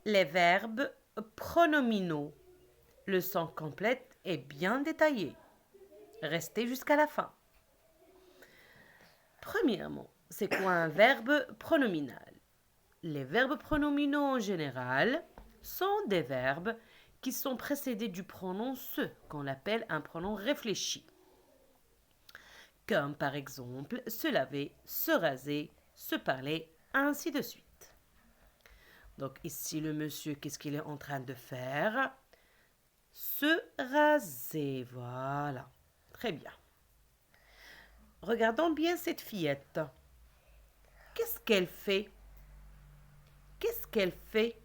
Les verbes pronominaux. Leçon complète et bien détaillée. Restez jusqu'à la fin. Premièrement, c'est quoi un verbe pronominal? Les verbes pronominaux en général sont des verbes qui sont précédés du pronom se, qu'on appelle un pronom réfléchi. Comme par exemple se laver, se raser, se parler, ainsi de suite. Donc ici, le monsieur, qu'est-ce qu'il est en train de faire? Se raser, voilà. Très bien. Regardons bien cette fillette. Qu'est-ce qu'elle fait? Qu'est-ce qu'elle fait?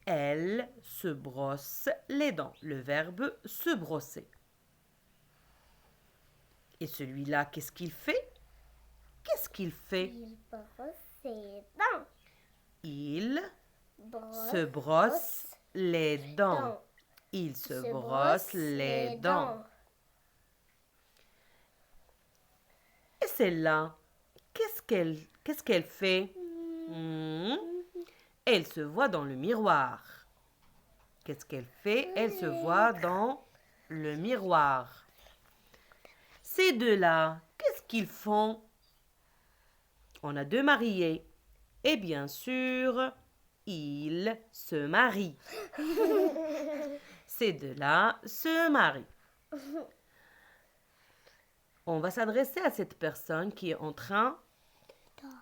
Elle se brosse les dents. Le verbe se brosser. Et celui-là, qu'est-ce qu'il fait? Qu'est-ce qu'il fait? Il brosse ses dents. Il Brosse se brosse les dents. dents. Il se Se brosse les dents. Et celle-là, qu'est-ce qu'elle fait? Elle se voit dans le miroir. Qu'est-ce qu'elle fait? Elle se voit dans le miroir. Ces deux-là, qu'est-ce qu'ils font? On a deux mariés. Et bien sûr, ils se marient. Ces deux-là se marient. On va s'adresser à cette personne qui est en train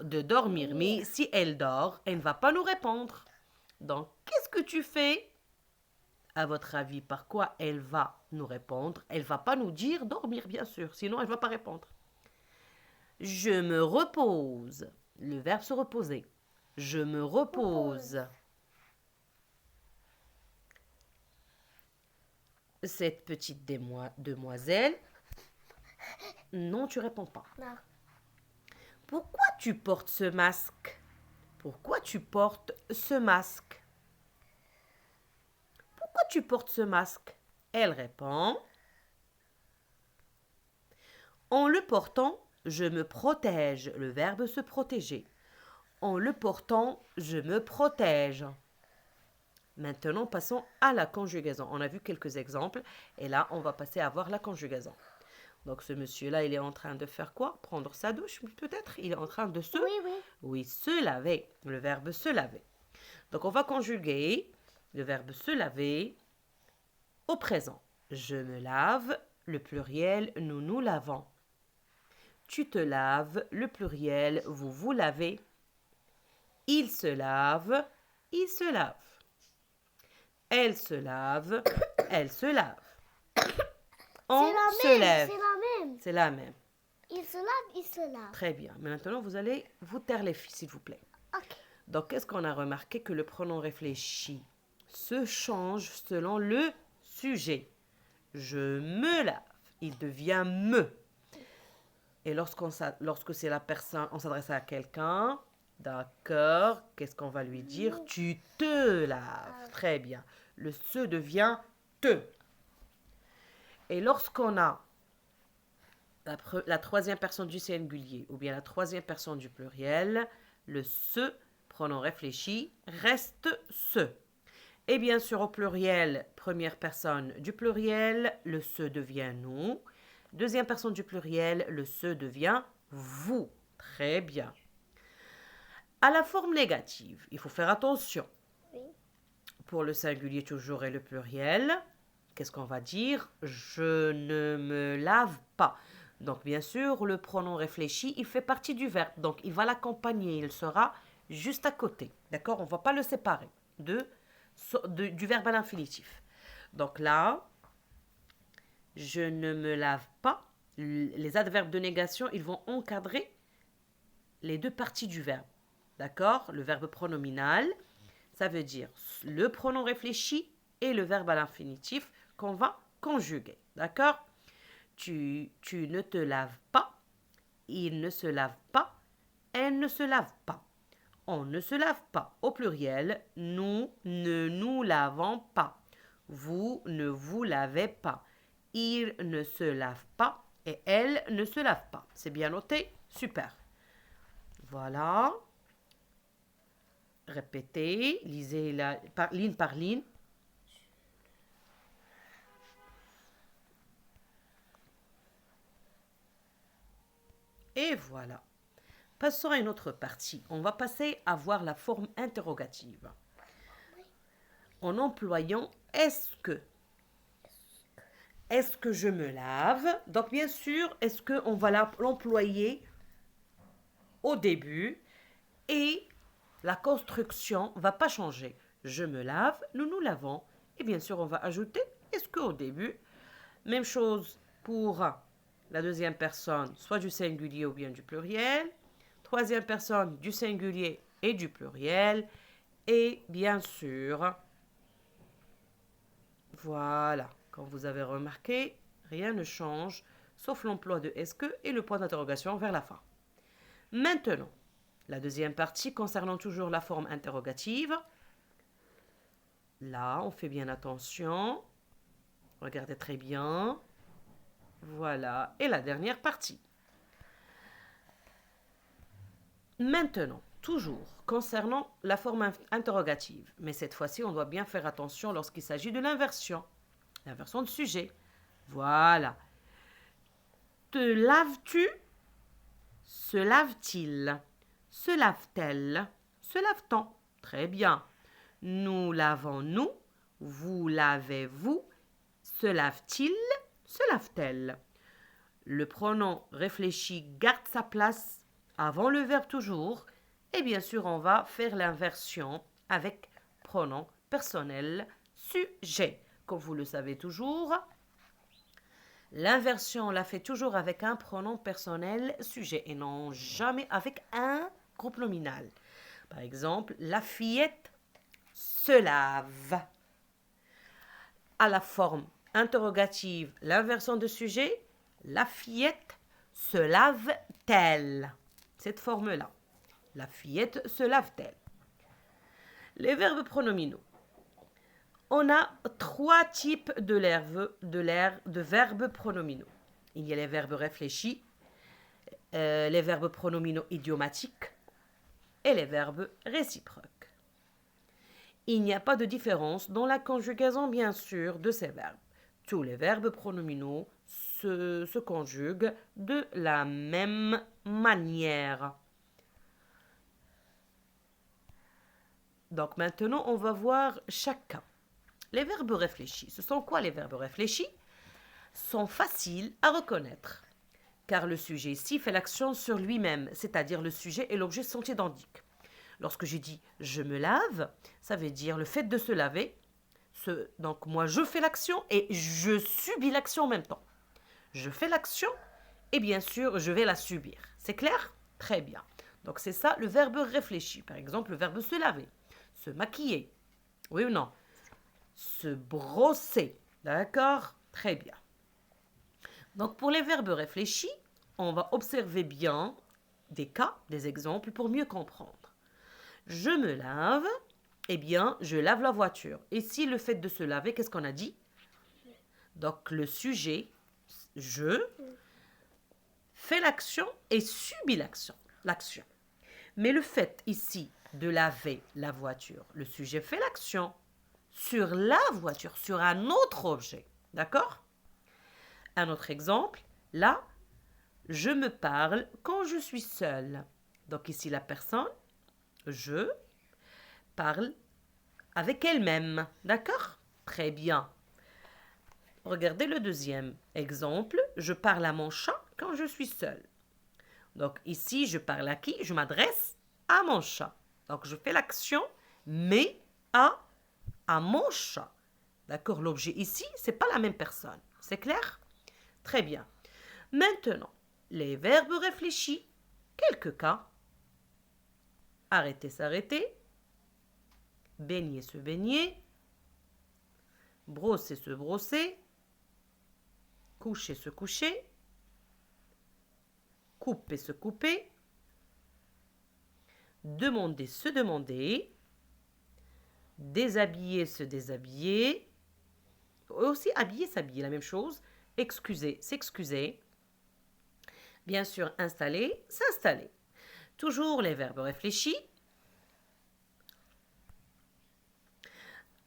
de dormir. Mais si elle dort, elle ne va pas nous répondre. Donc, qu'est-ce que tu fais? À votre avis, par quoi elle va nous répondre? Elle va pas nous dire dormir, bien sûr, sinon elle va pas répondre. Je me repose. Le verbe se reposer. Je me repose. Cette petite demoiselle. Non, tu réponds pas. Non. Pourquoi tu portes ce masque? Pourquoi tu portes ce masque? Pourquoi tu portes ce masque? Elle répond. En le portant, je me protège. Le verbe se protéger. En le portant, je me protège. Maintenant, passons à la conjugaison. On a vu quelques exemples et là, on va passer à voir la conjugaison. Donc, ce monsieur-là, il est en train de faire quoi? Prendre sa douche, peut-être? Il est en train de se... Oui, oui. Oui, se laver. Le verbe se laver. Donc, on va conjuguer le verbe se laver au présent. Je me lave, le pluriel, nous nous lavons. Tu te laves, le pluriel, vous vous lavez. Il se lave, il se lave. Elle se lave, elle se lave. On se lève. C'est la même. C'est la même. Il se lave, il se lave. Très bien. Mais maintenant, vous allez vous taire les filles, s'il vous plaît. Ok. Donc, qu'est-ce qu'on a remarqué? Que le pronom réfléchi se change selon le sujet. Je me lave. Il devient me. Et lorsque c'est la personne, on s'adresse à quelqu'un, d'accord, qu'est-ce qu'on va lui dire? Tu te laves. Très bien. Le se devient te. Et lorsqu'on a la troisième personne du singulier ou bien la troisième personne du pluriel, le se, pronom réfléchi, reste se. Et bien sûr, au pluriel, première personne du pluriel, le se devient nous. Deuxième personne du pluriel, le se devient vous. Très bien. À la forme négative, il faut faire attention. Oui. Pour le singulier toujours et le pluriel, qu'est-ce qu'on va dire? Je ne me lave pas. Donc, bien sûr, le pronom réfléchi, il fait partie du verbe. Donc, il va l'accompagner. Il sera juste à côté. D'accord? On ne va pas le séparer du verbe à l'infinitif. Donc là, je ne me lave pas. Les adverbes de négation, ils vont encadrer les deux parties du verbe. D'accord? Le verbe pronominal, ça veut dire le pronom réfléchi et le verbe à l'infinitif qu'on va conjuguer. D'accord? Tu ne te laves pas. Il ne se lave pas. Elle ne se lave pas. On ne se lave pas. Au pluriel, nous ne nous lavons pas. Vous ne vous lavez pas. Il ne se lave pas et elle ne se lave pas. C'est bien noté? Super. Voilà. Répétez, lisez ligne par ligne. Et voilà. Passons à une autre partie. On va passer à voir la forme interrogative. En employant est-ce que. Est-ce que je me lave? Donc bien sûr, est-ce qu'on va l'employer au début et la construction va pas changer. Je me lave, nous nous lavons. Et bien sûr, on va ajouter est-ce qu'au début. Même chose pour la deuxième personne, soit du singulier ou bien du pluriel. Troisième personne, du singulier et du pluriel. Et bien sûr, voilà, comme vous avez remarqué, rien ne change, sauf l'emploi de est-ce que et le point d'interrogation vers la fin. Maintenant, la deuxième partie concernant toujours la forme interrogative. Là, on fait bien attention. Regardez très bien. Voilà. Et la dernière partie. Maintenant, toujours concernant la forme interrogative. Mais cette fois-ci, on doit bien faire attention lorsqu'il s'agit de l'inversion. L'inversion de sujet. Voilà. Te laves-tu? Se lave-t-il? Se lave-t-elle? Se lave-t-on? Très bien. Nous lavons-nous? Vous lavez-vous? Se lave-t-il? Se lave-t-elle? Le pronom réfléchi garde sa place avant le verbe toujours. Et bien sûr, on va faire l'inversion avec pronom personnel sujet. Comme vous le savez toujours, l'inversion, on la fait toujours avec un pronom personnel sujet et non jamais avec un groupe nominal. Par exemple, la fillette se lave. À la forme interrogative, l'inversion de sujet, la fillette se lave-t-elle? Cette forme-là. La fillette se lave-t-elle? Les verbes pronominaux. On a 3 types de verbes pronominaux. Il y a les verbes réfléchis, les verbes pronominaux idiomatiques et les verbes réciproques. Il n'y a pas de différence dans la conjugaison, bien sûr, de ces verbes. Tous les verbes pronominaux se conjuguent de la même manière. Donc maintenant, on va voir chaque cas. Les verbes réfléchis. Ce sont quoi les verbes réfléchis? Sont faciles à reconnaître, car le sujet ici fait l'action sur lui-même, c'est-à-dire le sujet et l'objet sont identiques. Lorsque j'ai dit « je me lave », ça veut dire le fait de se laver. Donc moi, je fais l'action et je subis l'action en même temps. Je fais l'action et bien sûr, je vais la subir. C'est clair? Très bien. Donc c'est ça le verbe réfléchi. Par exemple, le verbe se laver, se maquiller. Oui ou non? Se brosser. D'accord? Très bien. Donc pour les verbes réfléchis, on va observer bien des cas, des exemples pour mieux comprendre. Je me lave, eh bien, je lave la voiture. Ici, le fait de se laver, qu'est-ce qu'on a dit? Donc, le sujet, je, fait l'action et subit l'action. Mais le fait ici de laver la voiture, le sujet fait l'action sur la voiture, sur un autre objet. D'accord? Un autre exemple, là, je me parle quand je suis seule. Donc ici, la personne, je, parle avec elle-même. D'accord? Très bien. Regardez le deuxième exemple. Je parle à mon chat quand je suis seule. Donc ici, je parle à qui? Je m'adresse à mon chat. Donc je fais l'action, mais à mon chat. D'accord? L'objet ici, c'est pas la même personne. C'est clair? Très bien. Maintenant, les verbes réfléchis. Quelques cas. Arrêter, s'arrêter. Baigner, se baigner. Brosser, se brosser. Coucher, se coucher. Couper, se couper. Demander, se demander. Déshabiller, se déshabiller. Aussi habiller, s'habiller, la même chose. Excuser, s'excuser. Bien sûr, installer, s'installer. Toujours les verbes réfléchis.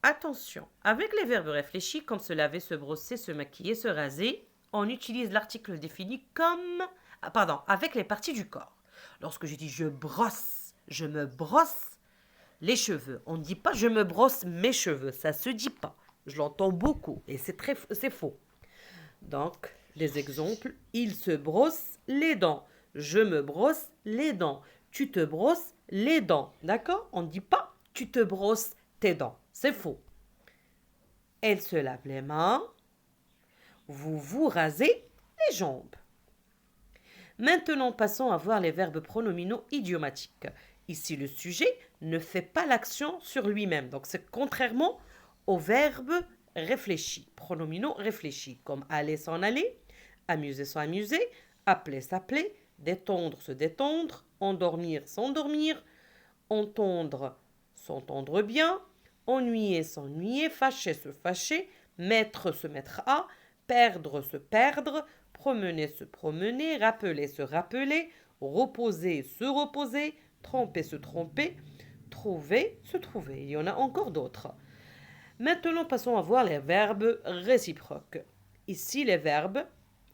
Attention, avec les verbes réfléchis comme se laver, se brosser, se maquiller, se raser, on utilise l'article défini comme... avec les parties du corps. Lorsque je dis je me brosse les cheveux. On ne dit pas je me brosse mes cheveux, ça se dit pas. Je l'entends beaucoup et c'est faux. Donc, les exemples, il se brosse les dents. Je me brosse les dents. Tu te brosses les dents. D'accord? On ne dit pas tu te brosses tes dents. C'est faux. Elle se lave les mains. Vous vous rasez les jambes. Maintenant, passons à voir les verbes pronominaux idiomatiques. Ici, le sujet ne fait pas l'action sur lui-même. Donc, c'est contrairement aux verbes réfléchis, pronominaux réfléchis, comme aller, s'en aller, amuser, s'amuser, appeler, s'appeler, détendre, se détendre, endormir, s'endormir, entendre, s'entendre bien, ennuyer, s'ennuyer, fâcher, se fâcher, mettre, se mettre à, perdre, se perdre, promener, se promener, rappeler, se rappeler, reposer, se reposer, tromper, se tromper, trouver, se trouver. Il y en a encore d'autres. Maintenant, passons à voir les verbes réciproques. Ici, les verbes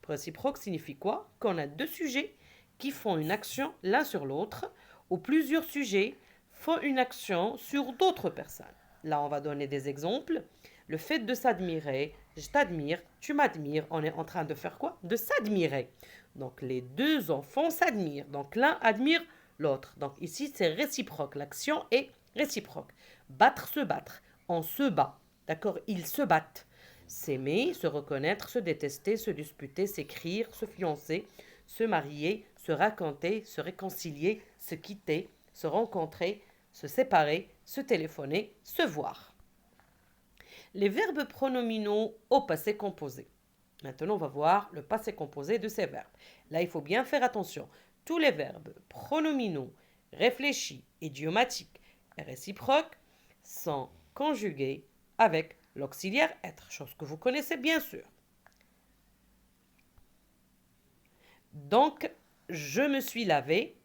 réciproques signifient quoi? Qu'on a deux sujets qui font une action l'un sur l'autre, ou plusieurs sujets font une action sur d'autres personnes. Là, on va donner des exemples. Le fait de s'admirer, je t'admire, tu m'admires, on est en train de faire quoi? De s'admirer. Donc, les deux enfants s'admirent. Donc, l'un admire l'autre. Donc, ici, c'est réciproque. L'action est réciproque. Battre, se battre. On se bat. D'accord? Ils se battent. S'aimer, se reconnaître, se détester, se disputer, s'écrire, se fiancer, se marier, se raconter, se réconcilier, se quitter, se rencontrer, se séparer, se téléphoner, se voir. Les verbes pronominaux au passé composé. Maintenant, on va voir le passé composé de ces verbes. Là, il faut bien faire attention. Tous les verbes pronominaux, réfléchis, idiomatiques et réciproques sont conjugués avec l'auxiliaire être, chose que vous connaissez bien sûr. Donc, je me suis lavé,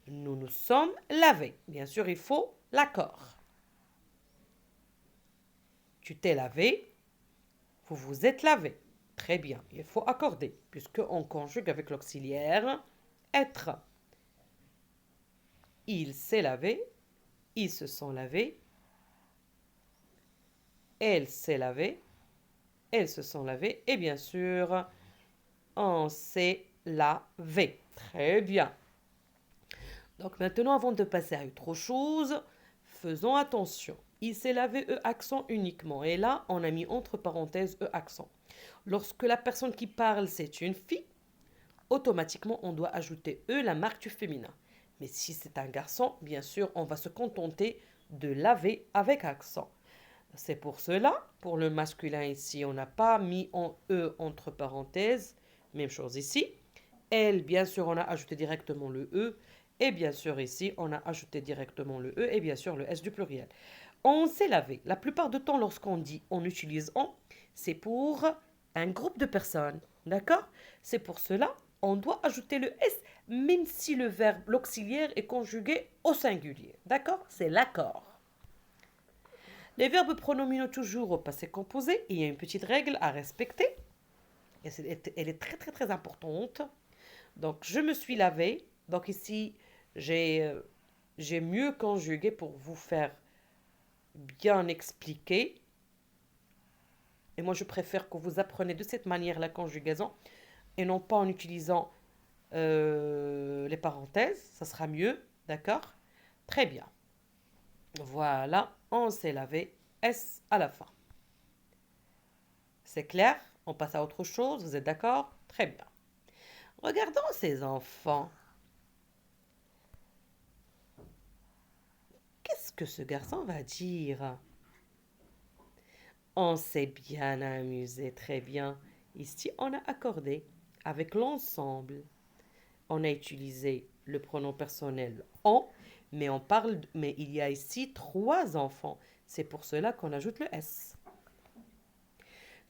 nous nous sommes lavés. Bien sûr, il faut l'accord. Tu t'es lavé, vous vous êtes lavé. Très bien, il faut accorder, puisqu'on conjugue avec l'auxiliaire être. Il s'est lavé, ils se sont lavés, elle s'est lavée, elles se sont lavées, et bien sûr, on s'est lavé. Très bien. Donc maintenant, avant de passer à autre chose, faisons attention. Il s'est lavé E accent uniquement. Et là, on a mis entre parenthèses E accent. Lorsque la personne qui parle, c'est une fille, automatiquement, on doit ajouter E, la marque du féminin. Mais si c'est un garçon, bien sûr, on va se contenter de laver avec accent. C'est pour cela, pour le masculin ici, on n'a pas mis en E entre parenthèses. Même chose ici. Elle, bien sûr, on a ajouté directement le E. Et bien sûr, ici, on a ajouté directement le E et bien sûr le S du pluriel. On s'est lavé. La plupart du temps, lorsqu'on dit on utilise on, c'est pour un groupe de personnes. D'accord? C'est pour cela, on doit ajouter le S, même si le verbe, l'auxiliaire est conjugué au singulier. D'accord? C'est l'accord. Les verbes pronominaux toujours au passé composé, il y a une petite règle à respecter. Et elle est très très très importante. Donc, je me suis lavé. Donc ici, j'ai mieux conjugué pour vous faire bien expliquer. Et moi, je préfère que vous appreniez de cette manière la conjugaison et non pas en utilisant les parenthèses. Ça sera mieux, d'accord? Très bien. Voilà, on s'est lavé. S à la fin. C'est clair? On passe à autre chose, vous êtes d'accord? Très bien. Regardons ces enfants. Qu'est-ce que ce garçon va dire? On s'est bien amusé, très bien. Ici, on a accordé avec l'ensemble. On a utilisé le pronom personnel on, mais il y a ici 3 enfants. C'est pour cela qu'on ajoute le S.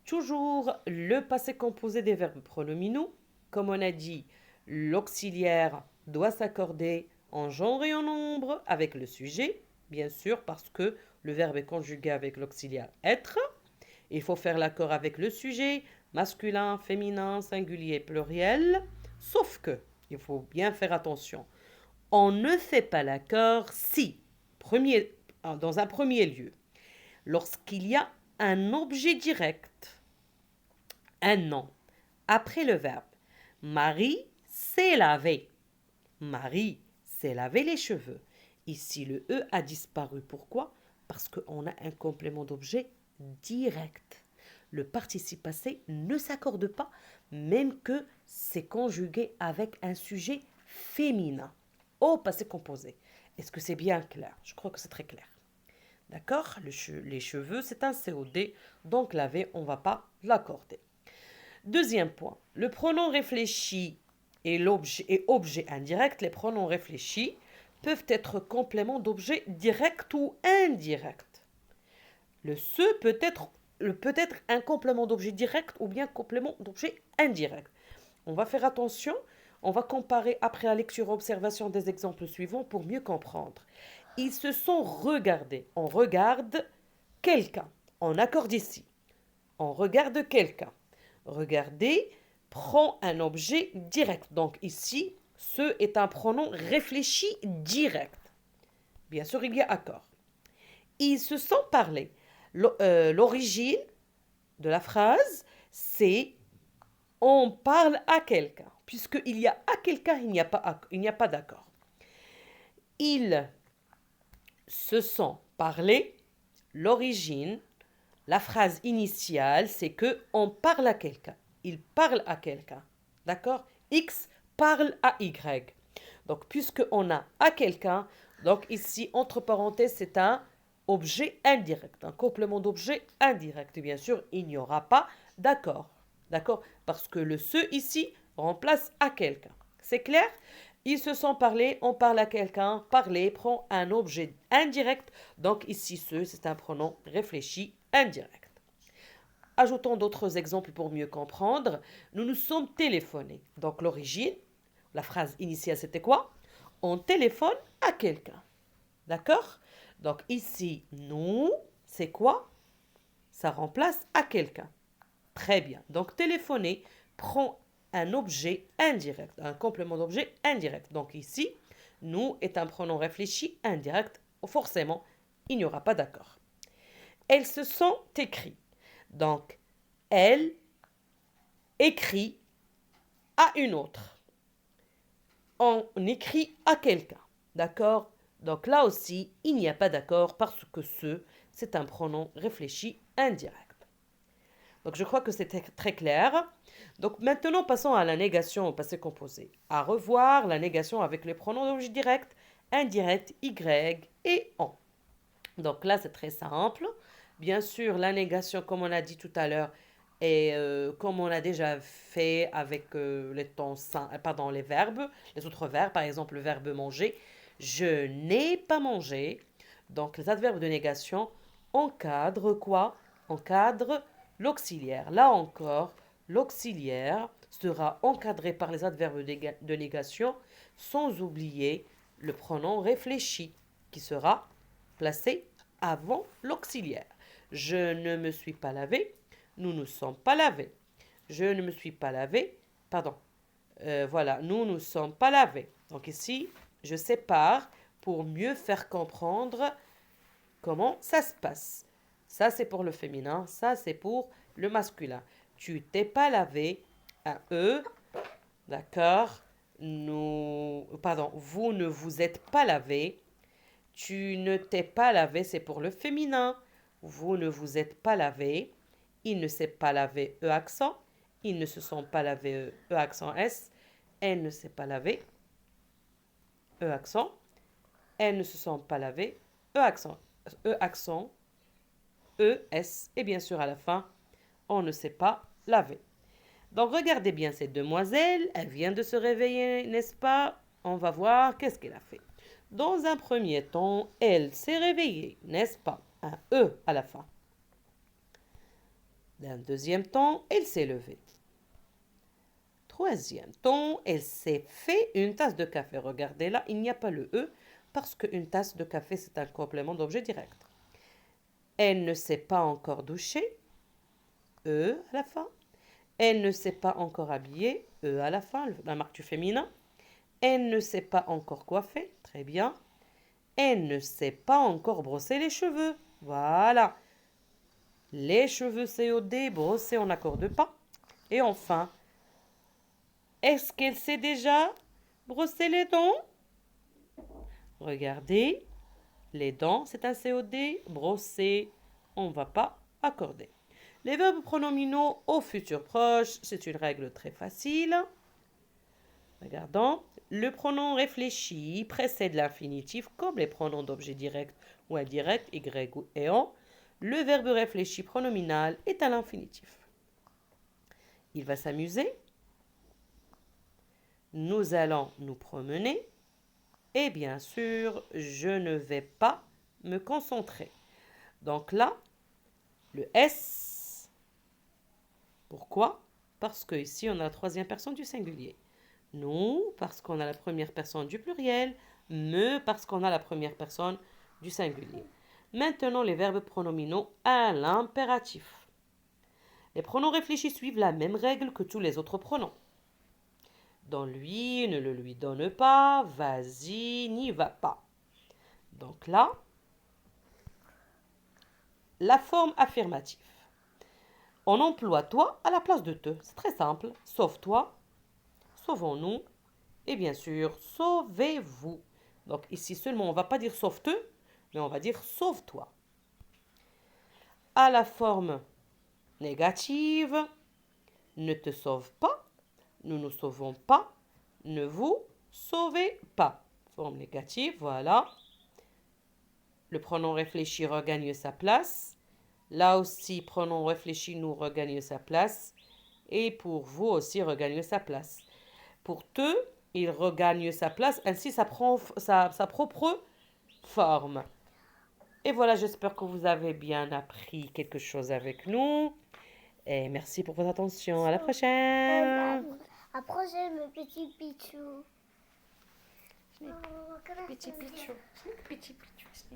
Toujours le passé composé des verbes pronominaux. Comme on a dit, l'auxiliaire doit s'accorder en genre et en nombre avec le sujet. bien sûr, parce que le verbe est conjugué avec l'auxiliaire être. Il faut faire l'accord avec le sujet, masculin, féminin, singulier, pluriel. Sauf que, il faut bien faire attention, on ne fait pas l'accord si, dans un premier lieu, lorsqu'il y a un objet direct, un nom, après le verbe. Marie s'est lavé. Marie s'est lavé les cheveux. Ici, le E a disparu. Pourquoi? Parce qu'on a un complément d'objet direct. Le participe passé ne s'accorde pas, même que c'est conjugué avec un sujet féminin. Au passé composé. Est-ce que c'est bien clair? Je crois que c'est très clair. D'accord? Les cheveux, c'est un COD, donc laver, on ne va pas l'accorder. Deuxième point, le pronom réfléchi et objet indirect, les pronoms réfléchis peuvent être compléments d'objets directs ou indirects. Le ce peut être un complément d'objet direct ou bien complément d'objet indirect. On va faire attention, on va comparer après la lecture observation des exemples suivants pour mieux comprendre. Ils se sont regardés. On regarde quelqu'un. On accorde ici. On regarde quelqu'un. Regarder prend un objet direct. Donc ici, ce est un pronom réfléchi direct. Bien sûr, il y a accord. Ils se sont parlé. L'origine de la phrase, c'est on parle à quelqu'un. Puisqu'il y a à quelqu'un, il n'y a pas d'accord. Ils se sont parlé. L'origine, la phrase initiale, c'est que on parle à quelqu'un. Il parle à quelqu'un. D'accord? X parle à Y. Donc, puisqu'on a à quelqu'un, donc ici, entre parenthèses, c'est un objet indirect, un complément d'objet indirect. Et bien sûr, il n'y aura pas d'accord. D'accord? Parce que le ce ici remplace à quelqu'un. C'est clair? Ils se sont parlé, on parle à quelqu'un, parler prend un objet indirect. Donc ici, ce, c'est un pronom réfléchi indirect. Ajoutons d'autres exemples pour mieux comprendre. Nous nous sommes téléphonés. Donc l'origine, la phrase initiale, c'était quoi? On téléphone à quelqu'un. D'accord? Donc ici, nous, c'est quoi? Ça remplace à quelqu'un. Très bien. Donc téléphoner prend un objet indirect, un complément d'objet indirect. Donc ici, nous est un pronom réfléchi indirect. Forcément, il n'y aura pas d'accord. Elles se sont écrites. Donc, elle écrit à une autre. On écrit à quelqu'un. D'accord? Donc là aussi, il n'y a pas d'accord parce que c'est un pronom réfléchi indirect. Donc je crois que c'est très clair. Donc maintenant, passons à la négation au passé composé. À revoir la négation avec les pronoms d'objet direct, indirect, y et on. Donc là, c'est très simple. Bien sûr, la négation, comme on a dit tout à l'heure, et comme on a déjà fait avec les verbes, les autres verbes, par exemple le verbe manger, je n'ai pas mangé. Donc les adverbes de négation encadrent quoi? Encadrent l'auxiliaire. Là encore, l'auxiliaire sera encadré par les adverbes de négation, sans oublier le pronom réfléchi qui sera placé avant l'auxiliaire. Je ne me suis pas lavé. Nous ne sommes pas lavés. Je ne me suis pas lavé. Pardon. Voilà, nous ne sommes pas lavés. Donc ici, je sépare pour mieux faire comprendre comment ça se passe. Ça, c'est pour le féminin. Ça, c'est pour le masculin. Tu t'es pas lavé. Un E. D'accord. Vous ne vous êtes pas lavé. Tu ne t'es pas lavé, c'est pour le féminin. Vous ne vous êtes pas lavé. Il ne s'est pas lavé, E accent. Ils ne se sont pas lavés, E accent S. Elle ne s'est pas lavée, E accent. Elles ne se sont pas lavées, E accent. E accent, E, S. Et bien sûr, à la fin, on ne s'est pas lavé. Donc, regardez bien cette demoiselle. Elle vient de se réveiller, n'est-ce pas? On va voir qu'est-ce qu'elle a fait. Dans un premier temps, elle s'est réveillée, n'est-ce pas? Un E à la fin. D'un deuxième temps, elle s'est levée. Troisième temps, elle s'est fait une tasse de café. Regardez là, il n'y a pas le E parce qu'une tasse de café, c'est un complément d'objet direct. Elle ne s'est pas encore douchée. E à la fin. Elle ne s'est pas encore habillée. E à la fin, la marque du féminin. Elle ne s'est pas encore coiffée. Très bien. Elle ne s'est pas encore brossé les cheveux. Voilà. Les cheveux COD, brossés, on n'accorde pas. Et enfin, est-ce qu'elle s'est déjà brossé les dents? Regardez, les dents, c'est un COD, brosser, on ne va pas accorder. Les verbes pronominaux au futur proche, c'est une règle très facile. Regardons, le pronom réfléchi précède l'infinitif comme les pronoms d'objet direct ou indirect, y ou en. Le verbe réfléchi pronominal est à l'infinitif. Il va s'amuser. Nous allons nous promener. Et bien sûr, je ne vais pas me concentrer. Donc là, le S. Pourquoi? Parce que ici, on a la troisième personne du singulier. Nous, parce qu'on a la première personne du pluriel. Me, parce qu'on a la première personne du singulier. Maintenant, les verbes pronominaux à l'impératif. Les pronoms réfléchis suivent la même règle que tous les autres pronoms. Donne-lui, ne le lui donne pas, vas-y, n'y va pas. Donc là, la forme affirmative. On emploie toi à la place de te. C'est très simple. Sauve-toi, sauvons-nous, et bien sûr, sauvez-vous. Donc ici seulement, on ne va pas dire sauve-te, mais on va dire sauve-toi. À la forme négative, ne te sauve pas, nous ne sauvons pas, ne vous sauvez pas. Forme négative, voilà. Le pronom réfléchi regagne sa place. Là aussi, pronom réfléchi nous regagne sa place. Et pour vous aussi, regagne sa place. Pour te, il regagne sa place, ainsi sa propre forme. Et voilà, j'espère que vous avez bien appris quelque chose avec nous. Et merci pour votre attention. À la prochaine. À prochaine, petit pichou. Petit pichou. Petit pichou.